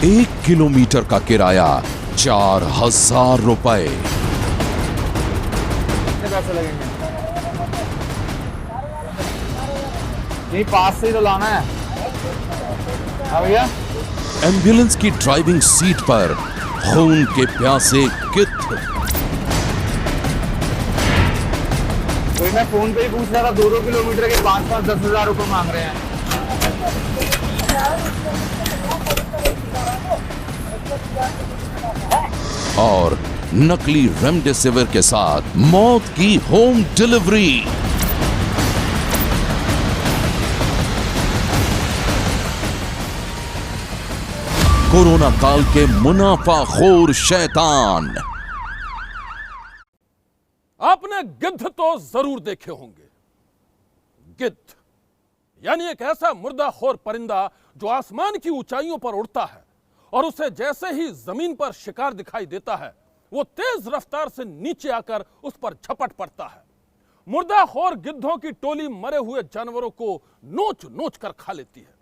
1 kilometre का किराया 4000 रुपए। कितने पैसे लगेंगे? यही पास से ही तो लाना है। हाँ भैया। एम्बुलेंस की ड्राइविंग सीट पर खून के प्यासे गिद्ध। कोई मैं फोन पे ही पूछ रहा था, 2-2 किलोमीटर के 5-5 10 हजार रुपए मांग रहे हैं। और नकली रेमडेसिविर के साथ मौत की होम डिलीवरी। कोरोना काल के मुनाफाखोर शैतान। आपने गिद्ध तो जरूर देखे होंगे। गिद्ध यानी एक ऐसा मुर्दाखोर परिंदा जो आसमान की ऊंचाइयों पर उड़ता है और उसे जैसे ही जमीन पर शिकार दिखाई देता है वो तेज रफ्तार से नीचे आकर उस पर झपट पड़ता है। मुर्दाखोर गिद्धों की टोली मरे हुए जानवरों को नोच नोच कर खा लेती है।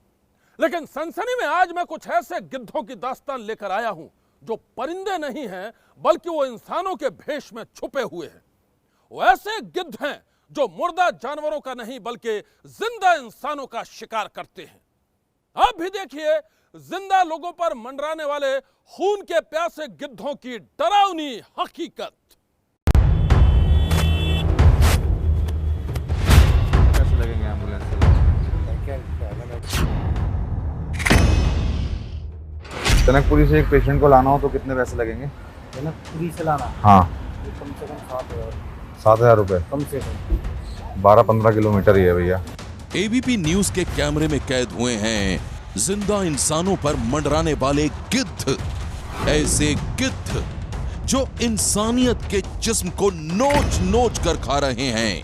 लेकिन सनसनी में आज मैं कुछ ऐसे गिद्धों की दास्तान लेकर आया हूं जो परिंदे नहीं हैं बल्कि वो इंसानों के भेष में छुपे हुए हैं। वो ऐसे गिद्ध हैं जो मुर्दा जानवरों का नहीं बल्कि जिंदा इंसानों का शिकार करते हैं। आप भी देखिए जिंदा लोगों पर मंडराने वाले खून के प्यासे गिद्धों की डरावनी हकीकत। पैसे लगेंगे एम्बुलेंस से? जनकपुरी से एक पेशेंट को लाना हो तो कितने पैसे लगेंगे? जनकपुरी से लाना? हाँ, कम से कम 7,000। 7,000 रुपए? कम से कम 12-15 किलोमीटर ही है भैया। एबीपी न्यूज के कैमरे में कैद हुए हैं जिंदा इंसानों पर मंडराने वाले गिद्ध। ऐसे गिद्ध जो इंसानियत के जिस्म को नोच नोच कर खा रहे हैं।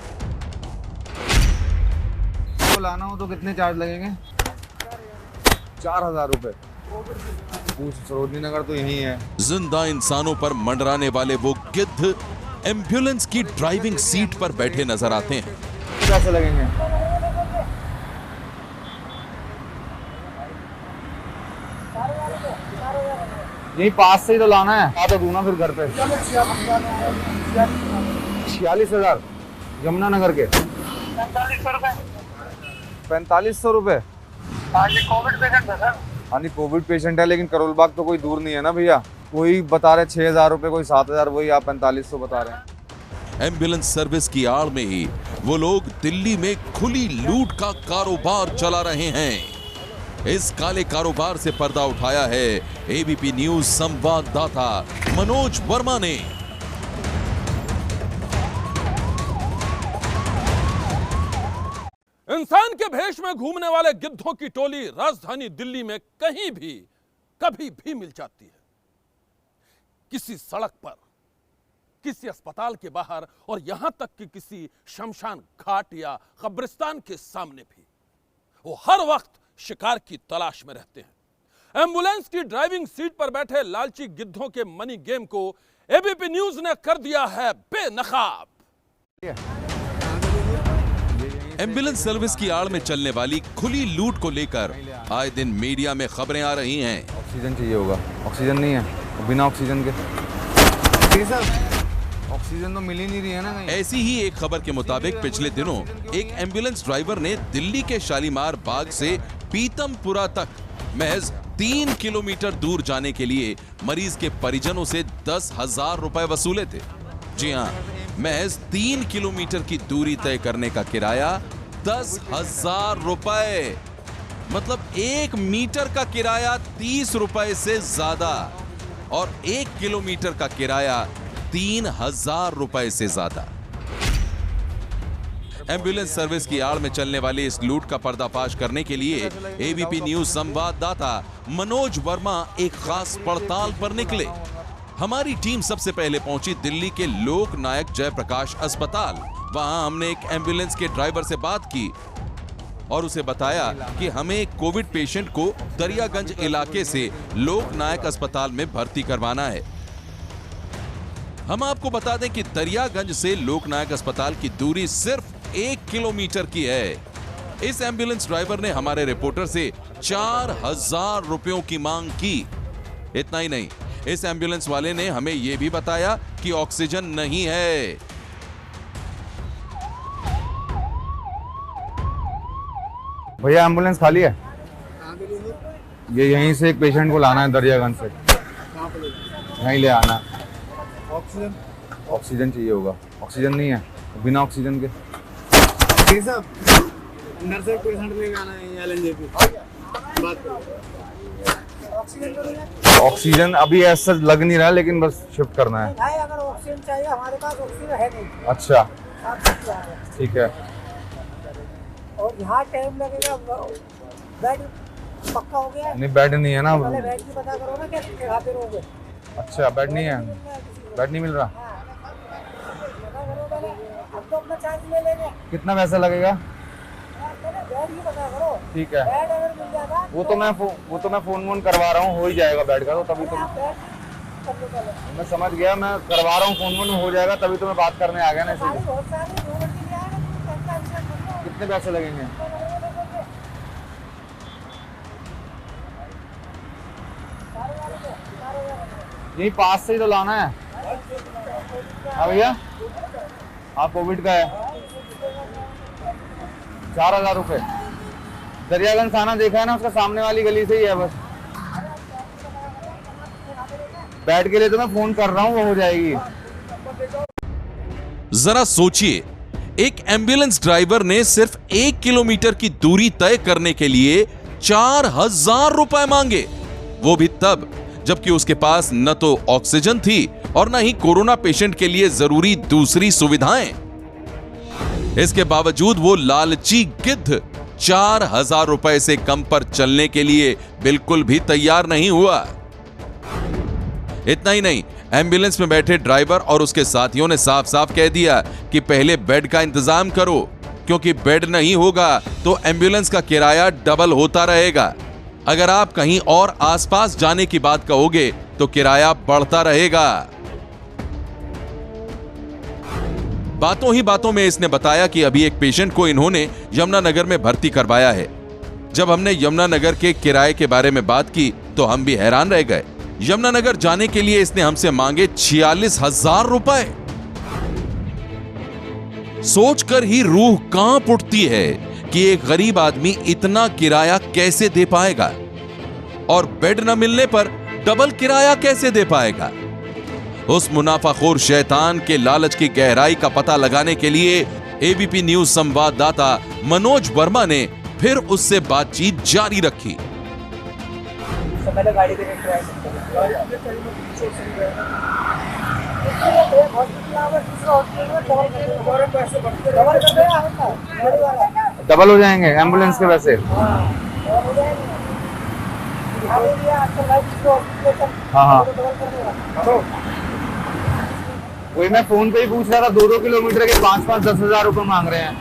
को लाना हो तो कितने चार्ज लगेंगे? 4,000 रुपए। सरोजनी नगर तो यही है। जिंदा इंसानों पर मंडराने वाले वो गिद्ध एम्बुलेंस की ड्राइविंग सीट पर बैठे नजर आते हैं। पैसे लगेंगे? यही पास से ही तो लाना है। आ तो दूना फिर घर पे। 46,000 यमुना नगर के। 4500 रुपए। 4500 रुपए? कोविड पेशेंट है सर। हाँ नहीं, कोविड पेशेंट है लेकिन करोल बाग तो कोई दूर नहीं है ना भैया। कोई बता रहे 6,000 रुपए, कोई 7,000, वही आप 4500 बता रहे हैं। एम्बुलेंस सर्विस की आड़ में ही वो लोग दिल्ली में खुली लूट का कारोबार चला रहे हैं। इस काले कारोबार से पर्दा उठाया है एबीपी न्यूज संवाददाता मनोज वर्मा ने। इंसान के भेष में घूमने वाले गिद्धों की टोली राजधानी दिल्ली में कहीं भी कभी भी मिल जाती है। किसी सड़क पर, किसी अस्पताल के बाहर और यहां तक कि किसी शमशान घाट या कब्रिस्तान के सामने भी वो हर वक्त शिकार की तलाश में रहते हैं। एम्बुलेंस की ड्राइविंग सीट पर बैठे लालची गिद्धों के मनी गेम को एबीपी न्यूज ने कर दिया है बेनकाब। एम्बुलेंस सर्विस की आड़ में चलने वाली खुली लूट को लेकर आए दिन मीडिया में खबरें आ रही हैं। ऑक्सीजन चाहिए होगा। ऑक्सीजन नहीं है, बिना ऑक्सीजन के ऑक्सीजन तो मिल ही नहीं रही है ना कहीं। ऐसी ही एक खबर के मुताबिक पिछले दिनों एक एम्बुलेंस ड्राइवर ने दिल्ली के शालीमार बाग से पीतमपुरा तक महज 3 किलोमीटर दूर जाने के लिए मरीज के परिजनों से 10,000 रुपए वसूले थे। जी हां, महज 3 किलोमीटर की दूरी तय करने का किराया 10,000 रुपए। मतलब 1 मीटर का किराया 30 रुपए से ज्यादा और 1 किलोमीटर का किराया 3,000 रुपए से ज्यादा। एम्बुलेंस सर्विस की आड़ में चलने वाली इस लूट का पर्दाफाश करने के लिए एबीपी न्यूज संवाददाता मनोज वर्मा एक खास पड़ताल पर निकले। हमारी टीम सबसे पहले पहुंची दिल्ली के लोक नायक जयप्रकाश अस्पताल। वहां हमने एक एम्बुलेंस के ड्राइवर से बात की और उसे बताया कि हमें एक कोविड पेशेंट को दरियागंज इलाके से लोक नायक अस्पताल में भर्ती करवाना है। हम आपको बता दें कि दरियागंज से लोक नायक अस्पताल की दूरी सिर्फ 1 किलोमीटर की है। इस एम्बुलेंस ड्राइवर ने हमारे रिपोर्टर से 4,000 रुपयों की मांग की। इतना ही नहीं, इस एम्बुलेंस वाले ने हमें यह भी बताया कि ऑक्सीजन नहीं है। भैया एम्बुलेंस खाली है? ये यहीं से एक पेशेंट को लाना है दरियागंज से। यहीं ले आना। ऑक्सीजन ऑक्सीजन चाहिए होगा। ऑक्सीजन नहीं है, बिना ऑक्सीजन के। साहब अंदर से पेशेंट लेके आना है एलएनजे पे। बात करो। ऑक्सीजन अभी ऐसा लग नहीं रहा, लेकिन बस शिफ्ट करना है। भाई अगर ऑक्सीजन चाहिए हमारे पास ऑक्सीजन है नहीं। अच्छा आप सकते हैं। ठीक है। और यहाँ टाइम लगेगा। बेड पक्का हो गया? नहीं बेड नहीं है ना। पहले बेड की पता करो ना कि कहाँ पे रहोगे। अच्छा बेड नहीं है, बेड नहीं मिल रहा। पता करो पहले। अब तो अपना चार्ज ले लेंगे। कितना पैसा लगेगा? पहले बेड की पता करो। ठीक है, बेड अगर मिल जाता वो तो मैं फोन करवा रहा हूँ, हो ही जाएगा बेड का। तो तभी तो आप बेड कर लो पहले। मैं समझ गया, मैं करवा रहा हूँ फोन हो जाएगा, तभी तो मैं बात करने आ गया ना गाड़ी इसीलिए। बहुत सारी 2 घंटे में आएगा तो 45 मिनट कर लो। कितने पैसे लगेंगे? यही पास से ही तो लाना है। हाँ भैया, हाँ कोविड का है। 4000 रुपये। दरियागंज थाना देखा है ना, उसका सामने वाली गली से ही है बस। बैठ के लिए तो मैं फोन कर रहा हूँ, वो हो जाएगी। जरा सोचिए, एक एम्बुलेंस ड्राइवर ने सिर्फ 1 किलोमीटर की दूरी तय करने के लिए 4000 रुपए मांगे, वो भी तब जबकि उसके पास न तो ऑक्सीजन थी और न ही कोरोना पेशेंट के लिए जरूरी दूसरी सुविधाएं। इसके बावजूद वो लालची गिद्ध 4000 रुपए से कम पर चलने के लिए बिल्कुल भी तैयार नहीं हुआ। इतना ही नहीं, एम्बुलेंस में बैठे ड्राइवर और उसके साथियों ने साफ साफ कह दिया कि पहले बेड का इंतजाम करो, क्योंकि बेड नहीं होगा तो एम्बुलेंस का किराया डबल होता रहेगा। अगर आप कहीं और आसपास जाने की बात कहोगे तो किराया बढ़ता रहेगा। बातों ही बातों में इसने बताया कि अभी एक पेशेंट को इन्होंने यमुनानगर में भर्ती करवाया है। जब हमने यमुनानगर के किराए के बारे में बात की तो हम भी हैरान रह गए। यमुनानगर जाने के लिए इसने हमसे मांगे 46,000 रुपए। सोचकर ही रूह कांप उठती है कि एक गरीब आदमी इतना किराया कैसे दे पाएगा और बेड न मिलने पर डबल किराया कैसे दे पाएगा। उस मुनाफाखोर शैतान के लालच की गहराई का पता लगाने के लिए एबीपी न्यूज संवाददाता मनोज वर्मा ने फिर उससे बातचीत जारी रखी। पहले गाड़ी के डबल हो जाएंगे एम्बुलेंस के वैसे। हाँ हाँ, वही मैं फोन पे ही पूछ रहा था। 2-2 किलोमीटर के 5-5, 10,000 रुपए मांग रहे हैं।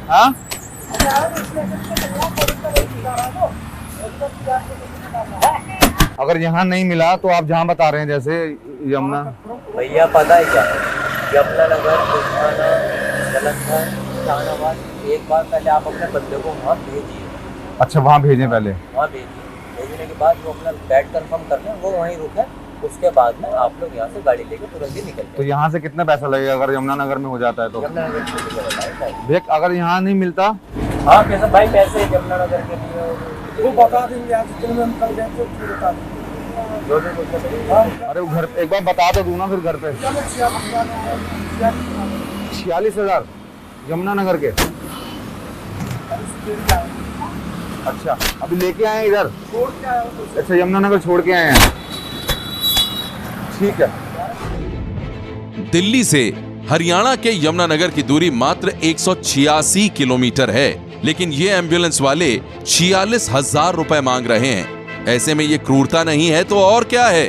हाँ अगर यहाँ नहीं मिला तो आप जहाँ बता रहे हैं जैसे यमुना। भैया पता है क्या, यमुनानगर, बुढ़ाना, जालंधर, जहानाबाद, एक बार पहले आप अपने बंदे को वहाँ भेजिए। अच्छा वहाँ भेजें पहले? वहाँ भेजिए, भेजने के बाद वो अपना बैड कंफर्म कर लें, वो वहीं रुके। उसके बाद में आप लोग यहाँ से गाड़ी लेके तुरंत ही निकल। तो यहाँ से कितना पैसा लगेगा अगर यमुनानगर में हो जाता है तो? यमुनानगर देख अगर यहाँ नहीं मिलता। हाँ कैसे भाई, पैसे यमुनानगर के लिए वो बता देंगे आज जितने में हम कल गए थे फिर बता देंगे। अरे वो घर एक बार बता तो दूँ ना फिर घर पे। 46,000 यमुनानगर के। अच्छा अभी लेके आए हैं इधर? अच्छा यमुनानगर छोड़ के आए हैं, ठीक है। दिल्ली से हरियाणा के यमुनानगर की दूरी मात्र 186 किलोमीटर है, लेकिन ये एम्बुलेंस वाले 46,000 रुपए मांग रहे हैं। ऐसे में ये क्रूरता नहीं है तो और क्या है।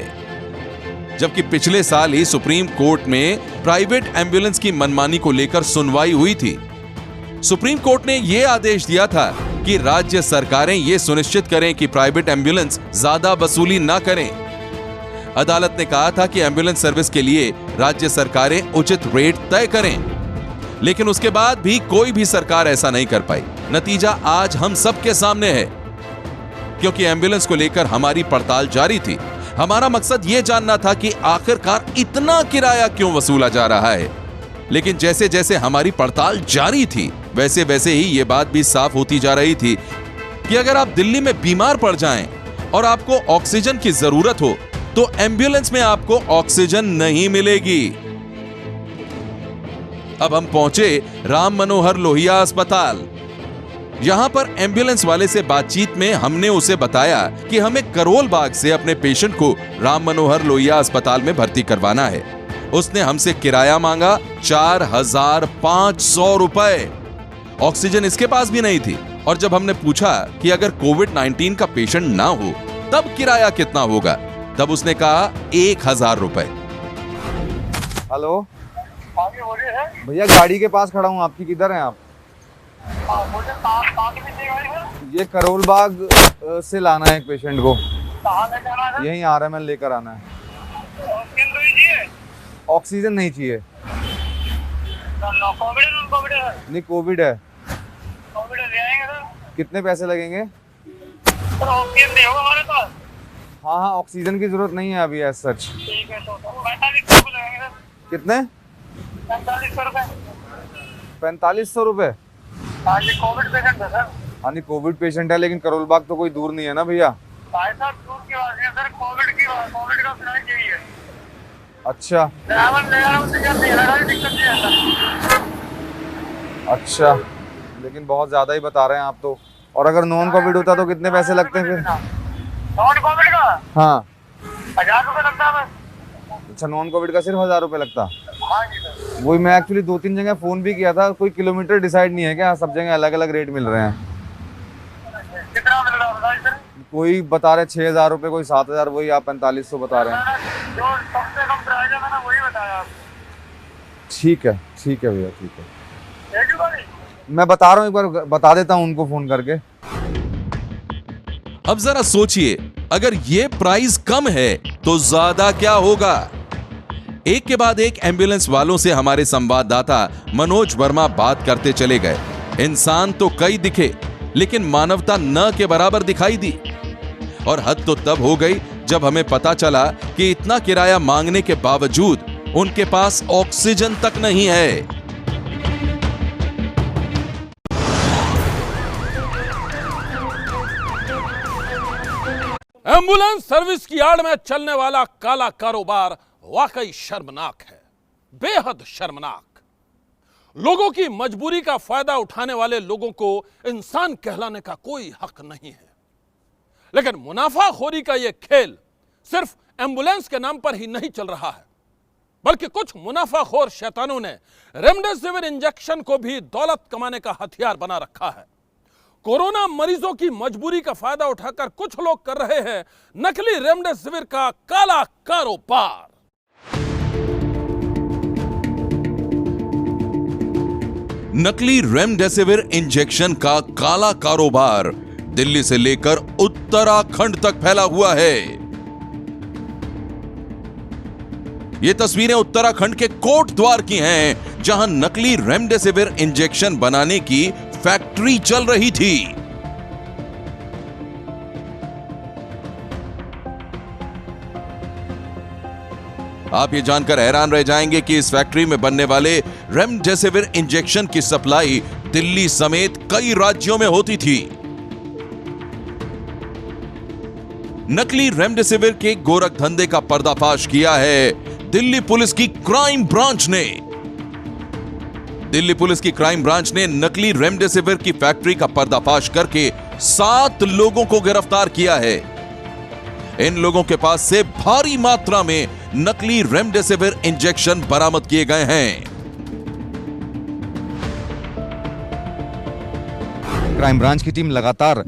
जबकि पिछले साल ही सुप्रीम कोर्ट में प्राइवेट एम्बुलेंस की मनमानी को लेकर सुनवाई हुई थी। सुप्रीम कोर्ट ने यह आदेश दिया था कि राज्य सरकारें ये सुनिश्चित करें कि प्राइवेट एम्बुलेंस ज्यादा वसूली ना करें। अदालत ने कहा था कि एम्बुलेंस सर्विस के लिए राज्य सरकारें उचित रेट तय करें, लेकिन उसके बाद भी कोई भी सरकार ऐसा नहीं कर पाई। नतीजा आज हम सबके सामने है। क्योंकि एम्बुलेंस को लेकर हमारी पड़ताल जारी थी। हमारा मकसद यह जानना था कि आखिरकार इतना किराया क्यों वसूला जा रहा है। लेकिन जैसे जैसे हमारी पड़ताल जारी थी, वैसे वैसे ही यह बात भी साफ होती जा रही थी कि अगर आप दिल्ली में बीमार पड़ जाएं और आपको ऑक्सीजन की जरूरत हो तो एम्बुलेंस में आपको ऑक्सीजन नहीं मिलेगी। अब हम पहुंचे राम मनोहर लोहिया अस्पताल। यहां पर एम्बुलेंस वाले से बातचीत में हमने उसे बताया कि हमें करोल बाग से अपने पेशेंट को राम मनोहर लोहिया अस्पताल में भर्ती करवाना है। उसने हमसे किराया मांगा 4,500 रुपए। ऑक्सीजन इसके पास भी नहीं थी। और जब हमने पूछा कि अगर कोविड-19 का पेशेंट ना हो तब किराया कितना होगा, तब उसने कहा 1,000 रुपए। हेलो आगे बोलिए सर। भैया, गाड़ी के पास खड़ा हूँ आपकी, किधर हैं आप? मुझे कहाँ की मिलने गाड़ी है? ये करोल बाग से लाना है एक पेशेंट को। कहाँ ले जाना है? यहीं RML लेकर आना है। ऑक्सीजन तो चाहिए? ऑक्सीजन नहीं चाहिए। कोविड है, नॉन कोविड है? नहीं, कोविड है। कोविड ले आएंगे सर। कितने पैसे लगेंगे? सर ऑक्सीजन नहीं होगा हमारे पास। हाँ हाँ, ऑक्सीजन की जरूरत नहीं है अभी एज सच। ठीक है, तो 4500 रुपये लगेंगे सर। कितने? 4500 रुपये। 4500 रुपए? हाँ जी, कोविड पेशेंट है सर। हाँ नहीं, कोविड पेशेंट है, लेकिन करोल बाग तो कोई दूर नहीं है ना भैया। भाई साहब, दूर की बात नहीं है सर, कोविड की बात, कोविड का फ्लाइट यही है। अच्छा ड्राइवर ले रहा हूँ, दिक्कत नहीं है, दिक्कत नहीं है सर। अच्छा, लेकिन बहुत ज्यादा ही बता रहे हैं आप तो। और अगर नॉन कोविड होता तो कितने पैसे लगते हैं फिर? नॉन कोविड का हाँ 1000 रुपये लगता है। अच्छा, नॉन कोविड का सिर्फ 1000 रुपये लगता। हाँ जी सर। वही मैं एक्चुअली 2-3 जगह फोन भी किया था, कोई किलोमीटर डिसाइड नहीं है क्या? सब जगह अलग अलग रेट मिल रहे हैं। कितना मिल रहा है बताइए सर? कोई बता रहे 6,000 रुपये, कोई 7,000, वही आप 4500 बता रहे हैं। मैंने जो सबसे कम प्राइस है मैंने वही बताया आपको। ठीक है भैया, ठीक है। थैंक यू भाई। मैं बता रहा हूँ, एक बार बता देता हूँ उनको फोन करके। अब जरा सोचिए, अगर ये प्राइस कम है तो ज्यादा क्या होगा। एक के बाद एक एम्बुलेंस वालों से हमारे संवाददाता मनोज वर्मा बात करते चले गए। इंसान तो कई दिखे, लेकिन मानवता न के बराबर दिखाई दी। और हद तो तब हो गई जब हमें पता चला कि इतना किराया मांगने के बावजूद उनके पास ऑक्सीजन तक नहीं है। एम्बुलेंस सर्विस की आड़ में चलने वाला काला कारोबार वाकई शर्मनाक है, बेहद शर्मनाक। लोगों की मजबूरी का फायदा उठाने वाले लोगों को इंसान कहलाने का कोई हक नहीं है। लेकिन मुनाफाखोरी का यह खेल सिर्फ एम्बुलेंस के नाम पर ही नहीं चल रहा है, बल्कि कुछ मुनाफाखोर शैतानों ने रेमडेसिविर इंजेक्शन को भी दौलत कमाने का हथियार बना रखा है। कोरोना मरीजों की मजबूरी का फायदा उठाकर कुछ लोग कर रहे हैं नकली रेमडेसिविर का काला कारोबार। नकली रेमडेसिविर इंजेक्शन का काला कारोबार दिल्ली से लेकर उत्तराखंड तक फैला हुआ है। ये तस्वीरें उत्तराखंड के कोटद्वार की हैं, जहां नकली रेमडेसिविर इंजेक्शन बनाने की फैक्ट्री चल रही थी। आप ये जानकर हैरान रह जाएंगे कि इस फैक्ट्री में बनने वाले रेमडेसिविर इंजेक्शन की सप्लाई दिल्ली समेत कई राज्यों में होती थी। नकली रेमडेसिविर के गोरख धंधे का पर्दाफाश किया है दिल्ली पुलिस की क्राइम ब्रांच ने। दिल्ली पुलिस की क्राइम ब्रांच ने नकली रेमडेसिविर की फैक्ट्री का पर्दाफाश करके 7 लोगों को गिरफ्तार किया है। इन लोगों के पास से भारी मात्रा में नकली रेमडेसिविर इंजेक्शन बरामद किए गए हैं। क्राइम ब्रांच की टीम लगातार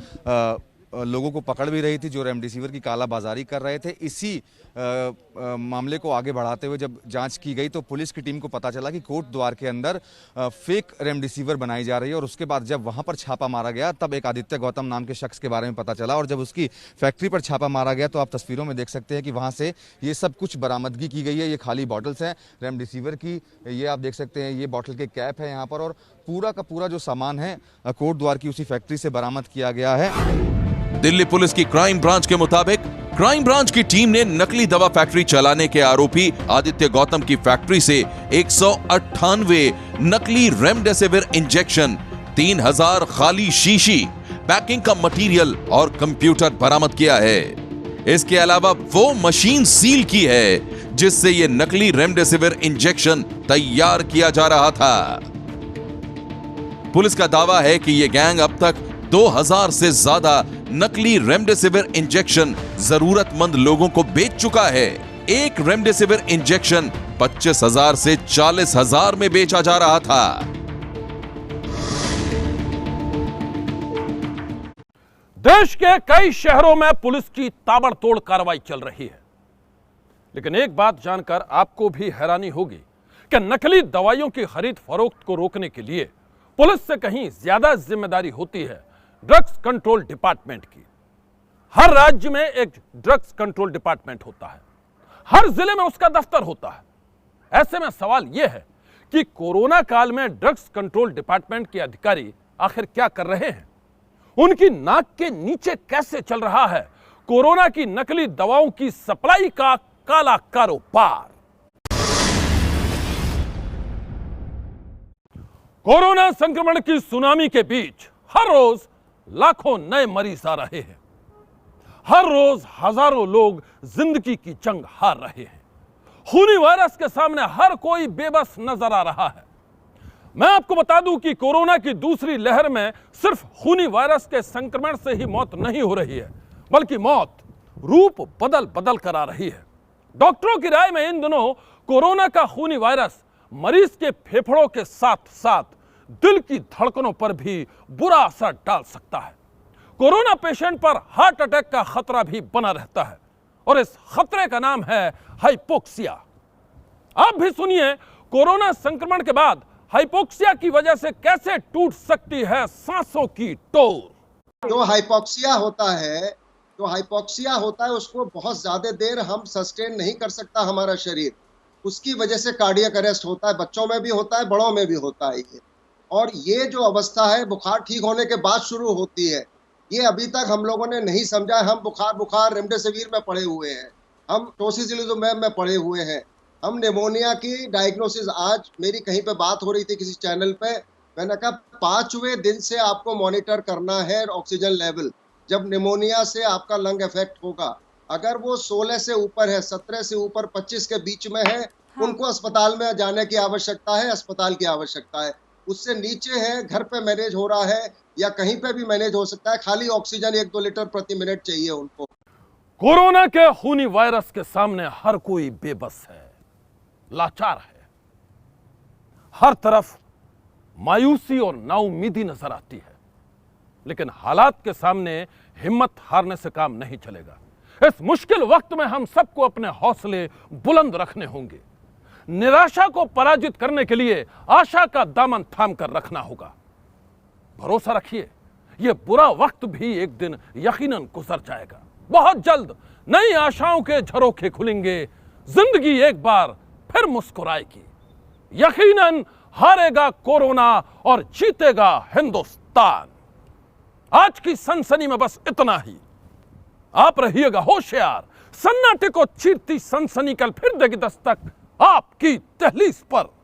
लोगों को पकड़ भी रही थी जो रेमडेसिविर की कालाबाजारी कर रहे थे। इसी मामले को आगे बढ़ाते हुए जब जांच की गई तो पुलिस की टीम को पता चला कि कोटद्वार के अंदर फेक रेमडेसिविर बनाई जा रही है। और उसके बाद जब वहां पर छापा मारा गया तब एक आदित्य गौतम नाम के शख्स के बारे में पता चला। और जब उसकी फैक्ट्री पर छापा मारा गया तो आप तस्वीरों में देख सकते हैं कि वहां से ये सब कुछ बरामदगी की गई है। ये खाली बॉटल्स हैं रेमडेसिविर की, ये आप देख सकते हैं। ये बॉटल के कैप है यहाँ पर, और पूरा का पूरा जो सामान है कोटद्वार की उसी फैक्ट्री से बरामद किया गया है। दिल्ली पुलिस की क्राइम ब्रांच के मुताबिक क्राइम ब्रांच की टीम ने नकली दवा फैक्ट्री चलाने के आरोपी आदित्य गौतम की फैक्ट्री से 198 नकली रेमडेसिविर इंजेक्शन, 3000 खाली शीशी, पैकिंग का मटेरियल और कंप्यूटर बरामद किया है। इसके अलावा वो मशीन सील की है जिससे ये नकली रेमडेसिविर इंजेक्शन तैयार किया जा रहा था। पुलिस का दावा है कि ये गैंग अब तक 2000 से ज्यादा नकली रेमडेसिविर इंजेक्शन जरूरतमंद लोगों को बेच चुका है। एक रेमडेसिविर इंजेक्शन 25,000 से 40,000 में बेचा जा रहा था। देश के कई शहरों में पुलिस की ताबड़तोड़ कार्रवाई चल रही है, लेकिन एक बात जानकर आपको भी हैरानी होगी कि नकली दवाइयों की खरीद फरोख्त को रोकने के लिए पुलिस से कहीं ज्यादा जिम्मेदारी होती है ड्रग्स कंट्रोल डिपार्टमेंट की। हर राज्य में एक ड्रग्स कंट्रोल डिपार्टमेंट होता है, हर जिले में उसका दफ्तर होता है। ऐसे में सवाल यह है कि कोरोना काल में ड्रग्स कंट्रोल डिपार्टमेंट के अधिकारी आखिर क्या कर रहे हैं? उनकी नाक के नीचे कैसे चल रहा है कोरोना की नकली दवाओं की सप्लाई का काला कारोबार? कोरोना संक्रमण की सुनामी के बीच हर रोज लाखों नए मरीज आ रहे हैं, हर रोज हजारों लोग जिंदगी की जंग हार रहे हैं। खूनी वायरस के सामने हर कोई बेबस नजर आ रहा है। मैं आपको बता दूं कि कोरोना की दूसरी लहर में सिर्फ खूनी वायरस के संक्रमण से ही मौत नहीं हो रही है, बल्कि मौत रूप बदल बदल कर आ रही है। डॉक्टरों की राय में इन दिनों कोरोना का खूनी वायरस मरीज के फेफड़ों के साथ साथ दिल की धड़कनों पर भी बुरा असर डाल सकता है। कोरोना पेशेंट पर हार्ट अटैक का खतरा भी बना रहता है और इस खतरे का नाम है हाइपोक्सिया। आप भी सुनिए कोरोना संक्रमण के बाद हाइपोक्सिया की वजह से कैसे टूट सकती है सांसों की डोर। जो हाइपोक्सिया होता है उसको बहुत ज्यादा देर हम सस्टेन नहीं कर सकता हमारा शरीर, उसकी वजह से कार्डियक अरेस्ट होता है। बच्चों में भी होता है, बड़ों में भी होता है ये। और ये जो अवस्था है बुखार ठीक होने के बाद शुरू होती है, ये अभी तक हम लोगों ने नहीं समझा। हम बुखार रेमडेसिविर में पड़े हुए हैं, हम टोसिलिजुमैब में पड़े हुए हैं, हम निमोनिया की डायग्नोसिस। आज मेरी कहीं पे बात हो रही थी किसी चैनल पे, मैंने कहा 5वें दिन से आपको मॉनिटर करना है ऑक्सीजन लेवल। जब निमोनिया से आपका लंग इफेक्ट होगा, अगर वो 16 से ऊपर है, 17 से ऊपर 25 के बीच में है, उनको अस्पताल में जाने की आवश्यकता है, अस्पताल की आवश्यकता है। उससे नीचे है, घर पे मैनेज हो रहा है या कहीं पे भी मैनेज हो सकता है, खाली ऑक्सीजन 1-2 लीटर प्रति मिनट चाहिए उनको। कोरोना के खूनी वायरस के सामने हर कोई बेबस है, लाचार है। हर तरफ मायूसी और नाउमीदी नजर आती है, लेकिन हालात के सामने हिम्मत हारने से काम नहीं चलेगा। इस मुश्किल वक्त में हम सबको अपने हौसले बुलंद रखने होंगे। निराशा को पराजित करने के लिए आशा का दामन थाम कर रखना होगा। भरोसा रखिए, यह बुरा वक्त भी एक दिन यकीनन गुजर जाएगा। बहुत जल्द नई आशाओं के झरोखे खुलेंगे, जिंदगी एक बार फिर मुस्कुराएगी। यकीनन हारेगा कोरोना और जीतेगा हिंदुस्तान। आज की सनसनी में बस इतना ही। आप रहिएगा होशियार, सन्नाटे को चीरती सनसनी कल फिर देगी दस्तक आपकी दहलीज पर।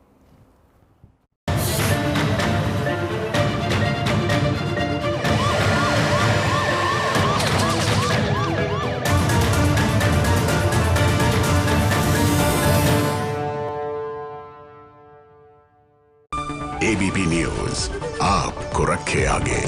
एबीपी न्यूज आपको रखे आगे।